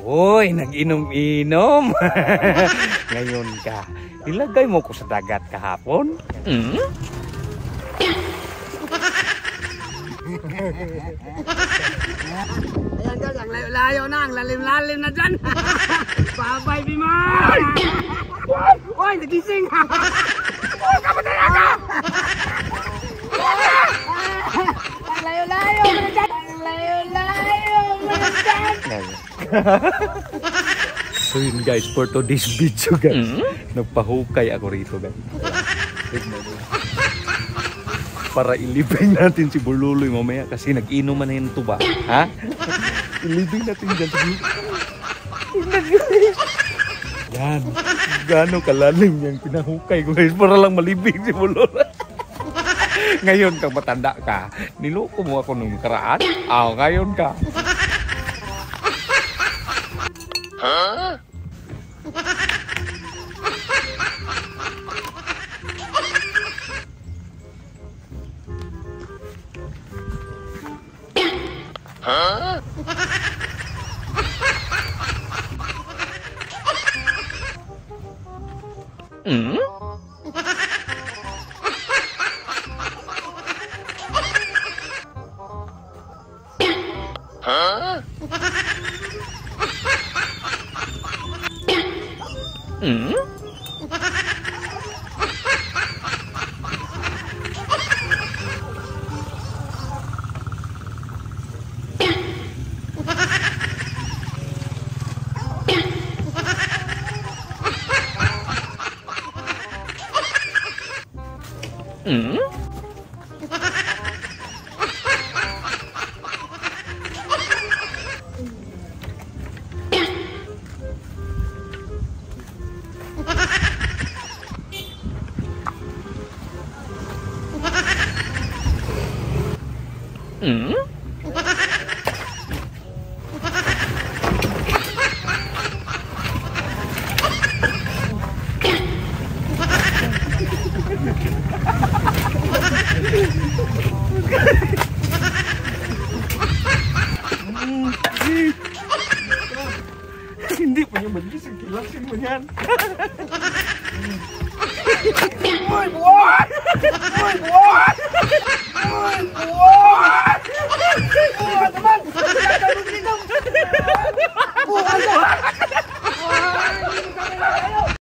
Uy, nag-inom-inom. Ngayon ka, ilagay mo ko sa dagat kahapon. Ayan guys, ang layo-layo na, ang lalim-lalim na dyan. Babay, Bima! Uy, nagising! Oh, kapatid ako! Ang layo-layo na dyan! Ang layo-layo na dyan! So yun guys, for today's video guys, nagpahukay ako rito guys. Para ilibing natin si Bululoy mamaya kasi nag-inuman na yung tuba. Ha? Ilibing natin dyan. Yan. Gano'ng kalalim yung pinahukay ko guys para lang malibing si Bululoy. Ngayon kang matanda ka, niloko mo ako nung karaan. Ngayon ka. Huh? Huh? Huh? Hindi punya magising, kilasin mo yan. Uy, buwan! Uy, buwan! Uy, buwan! Buwan naman! Buwan naman!